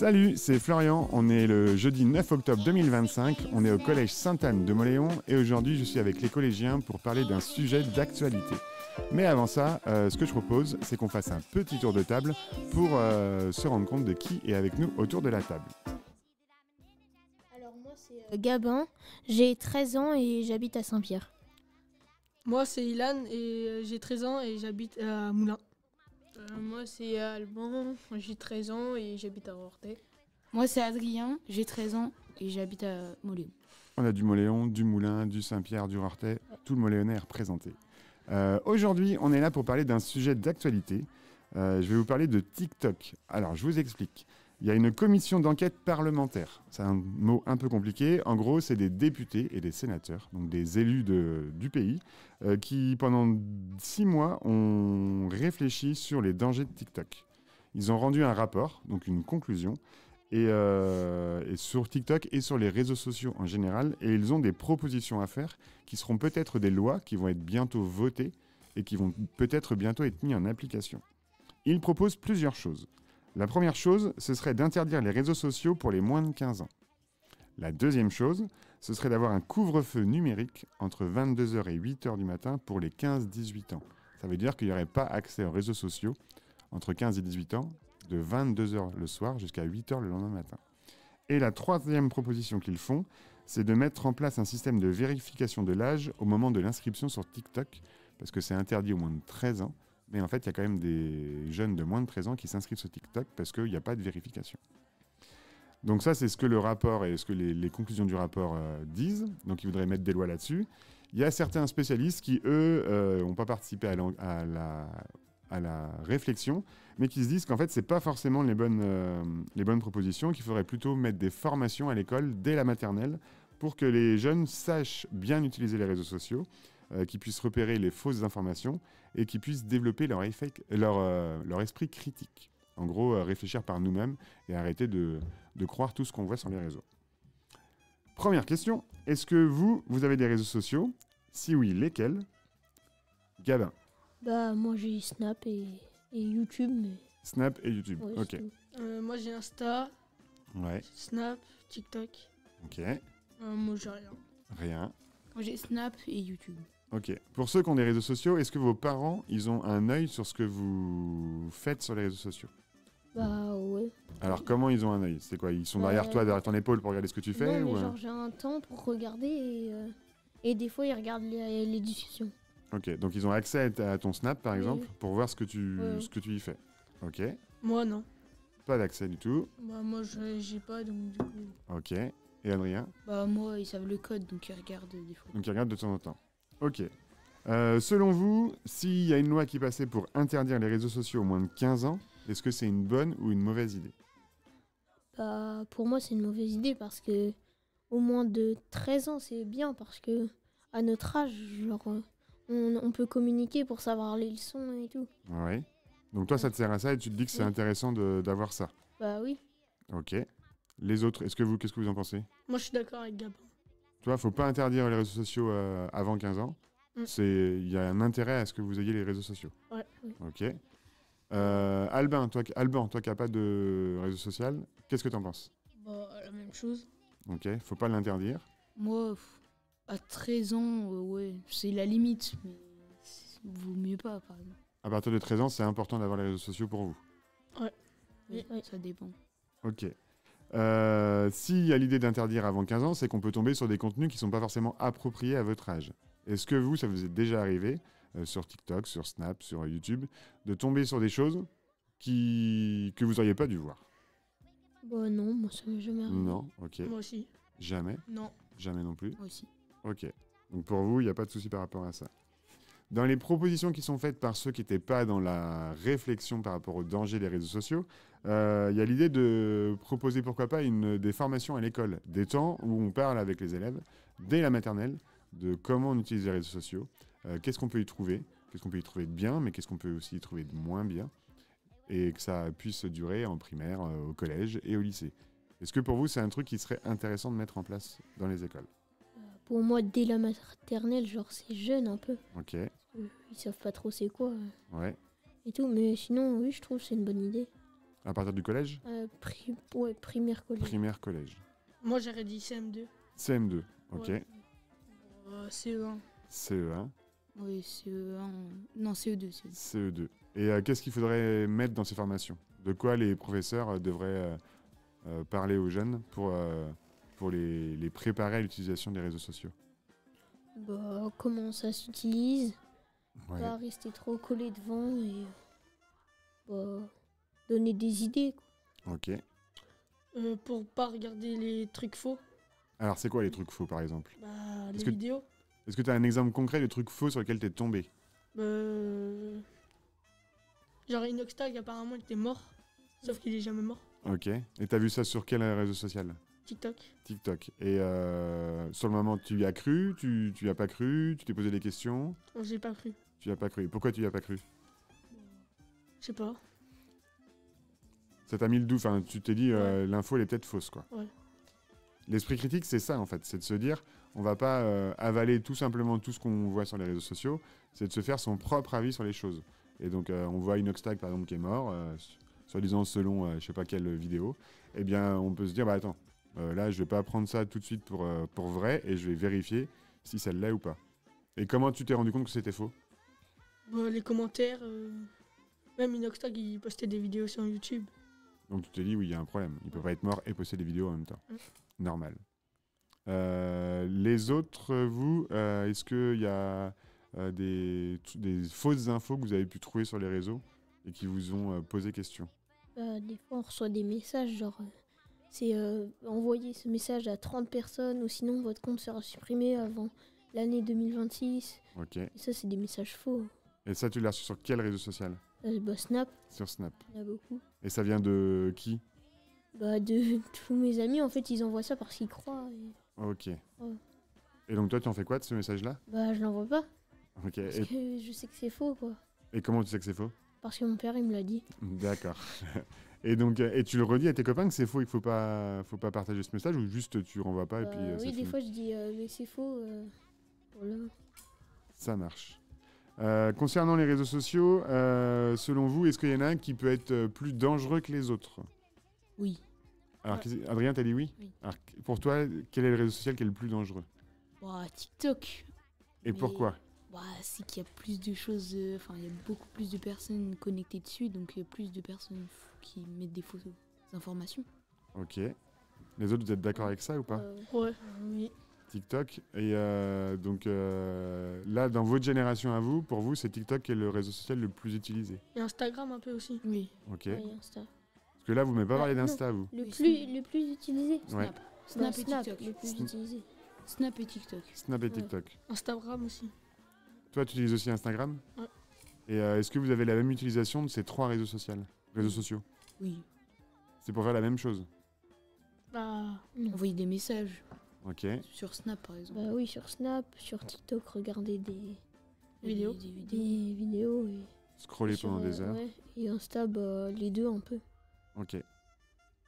Salut, c'est Florian, on est le jeudi 9 octobre 2025, on est au collège Sainte-Anne de Mauléon et aujourd'hui je suis avec les collégiens pour parler d'un sujet d'actualité. Mais avant ça, ce que je propose, c'est qu'on fasse un petit tour de table pour se rendre compte de qui est avec nous autour de la table. Alors moi c'est Gabin, j'ai 13 ans et j'habite à Saint-Pierre. Moi, c'est Ilan et j'ai 13 ans et j'habite à Moulins. Moi, c'est Alban, j'ai 13 ans et j'habite à Rortet. Moi, c'est Adrien, j'ai 13 ans et j'habite à Mauléon. On a du Mauléon, du Moulin, du Saint-Pierre, du Rortet, tout le Mauléonais est représenté. Aujourd'hui, on est là pour parler d'un sujet d'actualité. Je vais vous parler de TikTok. Alors, je vous explique. Il y a une commission d'enquête parlementaire. C'est un mot un peu compliqué. En gros, c'est des députés et des sénateurs, donc des élus du pays, qui, pendant 6 mois, ont réfléchi sur les dangers de TikTok. Ils ont rendu un rapport, donc une conclusion, et sur TikTok et sur les réseaux sociaux en général, et ils ont des propositions à faire qui seront peut-être des lois qui vont être bientôt votées et qui vont peut-être bientôt être mises en application. Ils proposent plusieurs choses. La première chose, ce serait d'interdire les réseaux sociaux pour les moins de 15 ans. La deuxième chose, ce serait d'avoir un couvre-feu numérique entre 22h et 8h du matin pour les 15-18 ans. Ça veut dire qu'il n'y aurait pas accès aux réseaux sociaux entre 15 et 18 ans, de 22h le soir jusqu'à 8h le lendemain matin. Et la troisième proposition qu'ils font, c'est de mettre en place un système de vérification de l'âge au moment de l'inscription sur TikTok, parce que c'est interdit aux moins de 13 ans. Mais en fait, il y a quand même des jeunes de moins de 13 ans qui s'inscrivent sur TikTok parce qu'il n'y a pas de vérification. Donc ça, c'est ce que le rapport et ce que les conclusions du rapport disent. Donc ils voudraient mettre des lois là-dessus. Il y a certains spécialistes qui, eux, n'ont pas participé à la réflexion, mais qui se disent qu'en fait, ce n'est pas forcément les bonnes propositions, qu'il faudrait plutôt mettre des formations à l'école dès la maternelle pour que les jeunes sachent bien utiliser les réseaux sociaux, qui puissent repérer les fausses informations et qui puissent développer leur esprit critique. En gros, réfléchir par nous-mêmes et arrêter de croire tout ce qu'on voit sur les réseaux. Première question, est-ce que vous avez des réseaux sociaux? Si oui, lesquels? Gabin. Bah moi j'ai Snap et YouTube. Mais... Snap et YouTube, ouais, ok. Moi, j'ai Insta, Ouais, Snap, TikTok. ok. Moi, j'ai rien. Rien. Moi, j'ai Snap et YouTube. Ok. Pour ceux qui ont des réseaux sociaux, est-ce que vos parents, ils ont un œil sur ce que vous faites sur les réseaux sociaux? Bah ouais. Alors, comment ils ont un œil? C'est quoi? Ils sont derrière toi, derrière ton épaule pour regarder ce que tu fais? Non, mais ou... genre j'ai un temps pour regarder et des fois ils regardent les discussions. Ok, donc ils ont accès à ton Snap, par exemple, Oui. pour voir ce que tu y fais. Ok. Moi, non. Pas d'accès du tout. Bah, moi, j'ai pas, donc du coup... Ok. Et Adrien? Bah, moi, ils savent le code, donc ils regardent des fois. Donc ils regardent de temps en temps. Ok. Selon vous, s'il y a une loi qui passait pour interdire les réseaux sociaux aux moins de 15 ans, est-ce que c'est une bonne ou une mauvaise idée? Bah pour moi c'est une mauvaise idée parce que au moins de 13 ans c'est bien parce que à notre âge, genre on peut communiquer pour savoir les leçons et tout. Ouais. Donc toi, ça te sert à ça et tu te dis que c'est Oui. intéressant d'avoir ça. Bah oui. Ok. Les autres, qu'est-ce que vous en pensez? Moi, je suis d'accord avec Gabin. Tu vois, faut pas interdire les réseaux sociaux avant 15 ans. Mm. Il y a un intérêt à ce que vous ayez les réseaux sociaux. Ouais. Oui. Ok. Alban, toi qui n'as pas de réseau social, qu'est-ce que tu en penses? Bah, la même chose. Ok. Faut pas l'interdire. Moi, à 13 ans, ouais, c'est la limite, mais vaut mieux pas, par exemple. À partir de 13 ans, c'est important d'avoir les réseaux sociaux pour vous. Oui, Oui. ça dépend. Ok. S'il y a l'idée d'interdire avant 15 ans, c'est qu'on peut tomber sur des contenus qui ne sont pas forcément appropriés à votre âge. Est-ce que ça vous est déjà arrivé, sur TikTok, sur Snap, sur YouTube, de tomber sur des choses que vous n'auriez pas dû voir? Bah non, moi ça m'est jamais arrivé. Non, ok. Moi aussi. Jamais? Non. Jamais non plus? Moi aussi. Ok. Donc pour vous, il n'y a pas de souci par rapport à ça. Dans les propositions qui sont faites par ceux qui n'étaient pas dans la réflexion par rapport au danger des réseaux sociaux, il y a l'idée de proposer, pourquoi pas, des formations à l'école, des temps où on parle avec les élèves, dès la maternelle, de comment on utilise les réseaux sociaux, qu'est-ce qu'on peut y trouver, qu'est-ce qu'on peut y trouver de bien, mais qu'est-ce qu'on peut aussi y trouver de moins bien, et que ça puisse durer en primaire, au collège et au lycée. Est-ce que pour vous, c'est un truc qui serait intéressant de mettre en place dans les écoles? Pour moi dès la maternelle, genre c'est jeune un peu. Ok, Ils savent pas trop c'est quoi ouais. et tout, mais sinon oui je trouve que c'est une bonne idée. À partir du collège? Ouais, primaire collège. Primaire, collège. Moi, j'aurais dit CM2. CM2, ok. Ouais. CE1. CE1, Oui, CE1. Non, CE2. CE2. CE2. Et qu'est-ce qu'il faudrait mettre dans ces formations? De quoi les professeurs devraient parler aux jeunes pour les préparer à l'utilisation des réseaux sociaux? Bah, comment ça s'utilise? Ouais. Pas rester trop collé devant et bah, donner des idées, quoi. Ok. Pour pas regarder les trucs faux, Alors, c'est quoi les trucs faux, par exemple? bah, Est-ce les que- vidéos. Est-ce que tu as un exemple concret de trucs faux sur lesquels tu es tombé? Genre Inoxtag, apparemment, il était mort. Sauf qu'il est jamais mort. Ok. Et tu as vu ça sur quel réseau social? TikTok. TikTok. Et sur le moment, tu y as cru? Tu y as pas cru? Tu t'es posé des questions? Bon, j'ai pas cru. Tu y as pas cru. Pourquoi tu y as pas cru? Je sais pas. Ça t'a mis le doute. Enfin, tu t'es dit, l'info, elle est peut-être fausse, quoi. Ouais. L'esprit critique, c'est ça, en fait. C'est de se dire, on va pas avaler tout simplement tout ce qu'on voit sur les réseaux sociaux. C'est de se faire son propre avis sur les choses. Et donc, on voit Inoxtag, par exemple, qui est mort, soi-disant selon je sais pas quelle vidéo. Eh bien, on peut se dire, bah attends, là, je vais pas prendre ça tout de suite pour vrai et je vais vérifier si ça l'est ou pas. Et comment tu t'es rendu compte que c'était faux? Bah, les commentaires. Même Inoxtag, il postait des vidéos sur YouTube. Donc tu t'es dit, oui, il y a un problème. Il peut pas être mort et poster des vidéos en même temps. Normal. Les autres, vous, est-ce qu'il y a des fausses infos que vous avez pu trouver sur les réseaux et qui vous ont posé question? Bah, des fois, on reçoit des messages genre c'est envoyer ce message à 30 personnes ou sinon votre compte sera supprimé avant l'année 2026. Ok. Et ça, c'est des messages faux. Et ça, tu l'as reçu sur quel réseau social? Bah, Snap, Sur Snap. il y en a beaucoup. Et ça vient de qui? Bah, de tous mes amis, en fait, ils envoient ça parce qu'ils croient. Ok. Ouais. Et donc toi, tu en fais quoi de ce message-là? Bah, je l'envoie pas Ok. parce que je sais que c'est faux, quoi. Et comment tu sais que c'est faux? Parce que mon père, il me l'a dit. D'accord. Et donc, et tu le redis à tes copains que c'est faux et qu'il faut pas partager ce message, ou juste tu renvoies pas et Bah, puis c'est oui, des fini? fois, je dis mais c'est faux. Voilà. Ça marche. Concernant les réseaux sociaux, selon vous, est-ce qu'il y en a un qui peut être plus dangereux que les autres? Oui. Alors, Adrien, t'as dit oui? Oui. Alors, pour toi, quel est le réseau social qui est le plus dangereux? Bah, TikTok. Et Mais- pourquoi? Bah, c'est qu'il y a plus de choses. Enfin, il y a beaucoup plus de personnes connectées dessus, donc il y a plus de personnes qui mettent des fausses informations. Ok. Les autres, vous êtes d'accord avec ça ou pas? Ouais. Oui. TikTok. Et donc là, dans votre génération à vous, pour vous, c'est TikTok qui est le réseau social le plus utilisé. Et Instagram un peu aussi. Oui. Ok. Ouais, Insta. Parce que là, vous m'avez pas Ah, parlé non. d'Insta, vous. Le Oui, plus utilisé. Ouais. Snap. Bah, Snap et Snap, TikTok. le plus Sn- utilisé. Snap et TikTok. Snap et Ouais. TikTok. Instagram aussi. Toi, tu utilises aussi Instagram? Ouais. Et est-ce que vous avez la même utilisation de ces trois réseaux sociaux? Oui. C'est pour faire la même chose? Bah, Non. Envoyer des messages. Ok. Sur Snap, par exemple. Bah oui, sur Snap, sur TikTok, regarder des vidéos. Des vidéos. vidéos. Et Scroller sur, pendant des heures. ouais. Et Insta, bah, les deux un peu. Ok.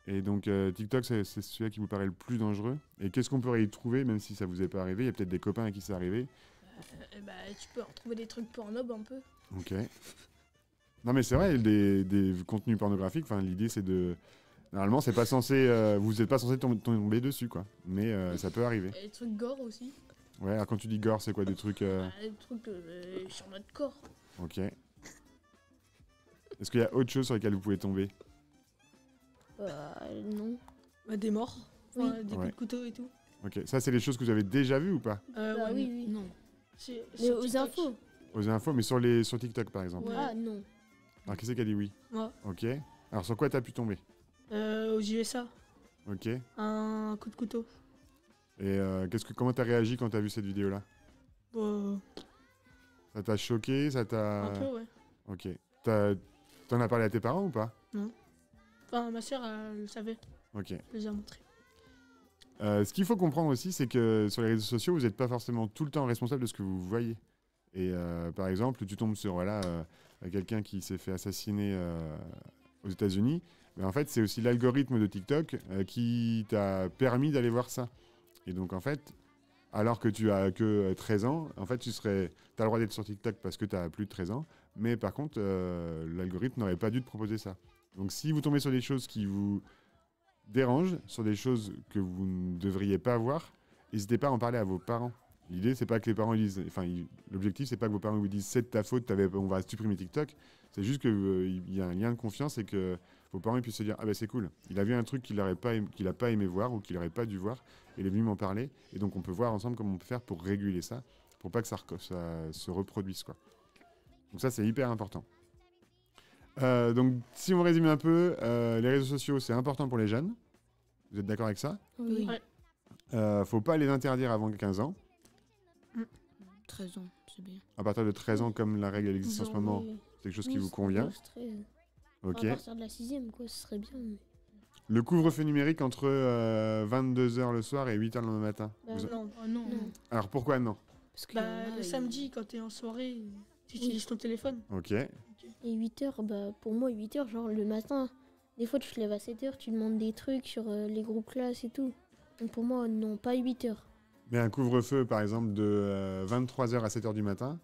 Et donc TikTok, c'est celui qui vous paraît le plus dangereux. Et qu'est-ce qu'on pourrait y trouver, même si ça vous est pas arrivé? Il y a peut-être des copains à qui c'est arrivé. Bah, tu peux retrouver des trucs Pornhub un peu. Ok. Non mais c'est vrai, des contenus pornographiques, enfin, l'idée c'est de... Normalement, c'est pas censé, vous n'êtes pas censé tomber dessus, quoi. Mais ça peut arriver. Et des trucs gore aussi. Ouais, alors quand tu dis gore, c'est quoi? Des trucs... Bah, des trucs sur notre corps. Ok. Est-ce qu'il y a autre chose sur lesquelles vous pouvez tomber? Bah non. bah, des morts. Enfin, des Ouais. coups de couteau et tout. Ok. Ça, c'est des choses que vous avez déjà vues ou pas? Bah Ouais, oui, oui. Non. Mais aux infos. Aux infos, mais sur TikTok, par exemple. Ouais. Ah non. Alors, qui c'est qui a dit oui? Moi. Ok. Alors, sur quoi t'as pu tomber? Aux USA. Ok. Et Un coup de couteau. comment t'as réagi quand t'as vu cette vidéo-là? Bah, Ça t'a choqué? Ça t'a... un peu, ouais. Ok. T'en as parlé à tes parents ou pas? Enfin, ma soeur, elle le savait. Ok. Je les ai montrés. Ce qu'il faut comprendre aussi, c'est que sur les réseaux sociaux, vous n'êtes pas forcément tout le temps responsable de ce que vous voyez. Et par exemple, tu tombes sur quelqu'un qui s'est fait assassiner aux États-Unis. Mais en fait, c'est aussi l'algorithme de TikTok qui t'a permis d'aller voir ça. Et donc, en fait, alors que tu as que 13 ans, en fait, tu as le droit d'être sur TikTok parce que tu as plus de 13 ans. Mais par contre, l'algorithme n'aurait pas dû te proposer ça. Donc si vous tombez sur des choses qui vous dérangent, sur des choses que vous ne devriez pas voir, n'hésitez pas à en parler à vos parents. L'idée, c'est pas que les parents disent, l'objectif, c'est pas que vos parents vous disent c'est de ta faute, on va supprimer TikTok. C'est juste qu'il y a un lien de confiance et que vos parents puissent se dire ah ben c'est cool, il a vu un truc qu'il n'a pas aimé voir ou qu'il n'aurait pas dû voir, et il est venu m'en parler, et donc on peut voir ensemble comment on peut faire pour réguler ça, pour pas que ça se reproduise, quoi. Donc ça, c'est hyper important. Donc si on résume un peu, les réseaux sociaux, c'est important pour les jeunes. Vous êtes d'accord avec ça? Oui. Ouais. Faut pas les interdire avant 15 ans. 13 ans, c'est bien. À partir de 13 ans, comme la règle elle existe en ce moment, Oui. c'est quelque chose Oui, qui vous c'est convient. 12, 13. Ok. À partir de la 6e, quoi, ce serait bien. Mais... Le couvre-feu numérique entre 22h le soir et 8h le lendemain matin. Bah, Non. Oh non. Non. Alors pourquoi non? Parce qu'il y en a, Le ils- samedi, quand t'es en soirée, tu utilises ton téléphone. Ok. Et 8h, bah, pour moi, 8h, genre le matin, des fois tu te lèves à 7h, tu demandes des trucs sur les groupes classes et tout. Donc pour moi, non, pas 8h. Mais un couvre-feu, par exemple, de 23h à 7h du matin.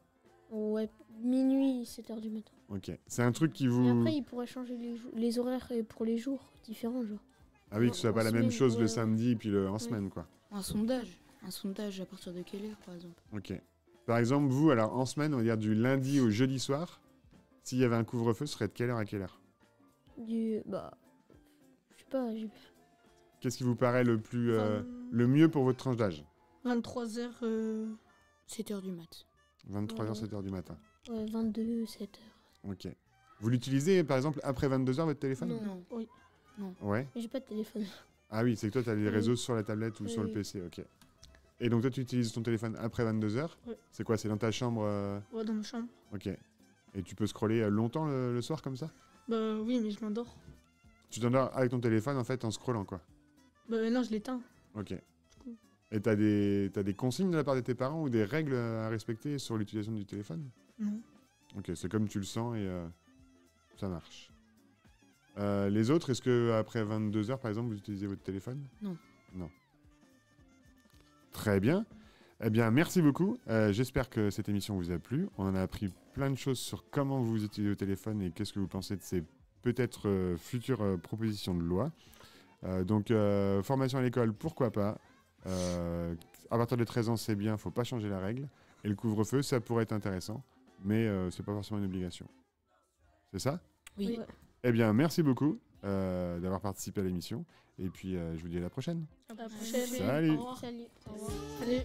Ouais, minuit, 7h du matin. Ok. C'est un truc qui Et vous... après, ils pourraient changer les horaires pour les jours différents, genre. Ah oui, que ce soit en pas la même semaine, chose le ouais. samedi puis en Oui. semaine, quoi. Un sondage. Un sondage à partir de quelle heure, par exemple? Ok. Par exemple, vous, alors en semaine, on va dire du lundi au jeudi soir, s'il y avait un couvre-feu, ce serait de quelle heure à quelle heure? Bah, je sais pas, Qu'est-ce qui vous paraît le plus Enfin, le mieux pour votre tranche d'âge? 23h. 7h du mat. 23h, Ouais. 7h du matin. ouais, 22, 7h. Ok. Vous l'utilisez, par exemple, après 22h, votre téléphone? Non. Ouais. Mais j'ai pas de téléphone. Ah oui, c'est que toi, tu as les Oui. réseaux sur la tablette ou sur le Oui. PC, ok. Et donc toi, tu utilises ton téléphone après 22h? Ouais. C'est quoi? C'est dans ta chambre? Ouais, dans ma chambre. Ok. Et tu peux scroller longtemps le soir comme ça? Bah oui, mais je m'endors. Tu t'endors avec ton téléphone, en fait, en scrollant, quoi. Bah non, je l'éteins. Ok. Et t'as des consignes de la part de tes parents ou des règles à respecter sur l'utilisation du téléphone? Non. Ok, c'est comme tu le sens et ça marche. Les autres, est-ce que après 22h, par exemple, vous utilisez votre téléphone? Non. Non. Très bien. Eh bien, merci beaucoup. J'espère que cette émission vous a plu. On en a appris plein de choses sur comment vous utilisez le téléphone et qu'est-ce que vous pensez de ces peut-être futures propositions de loi. Donc, formation à l'école, pourquoi pas. À partir de 13 ans, c'est bien, il ne faut pas changer la règle. Et le couvre-feu, ça pourrait être intéressant, mais ce n'est pas forcément une obligation. C'est ça? Oui. Ouais. Eh bien, merci beaucoup d'avoir participé à l'émission. Et puis, je vous dis à la prochaine. À la prochaine. Salut. Au revoir. Salut. Salut.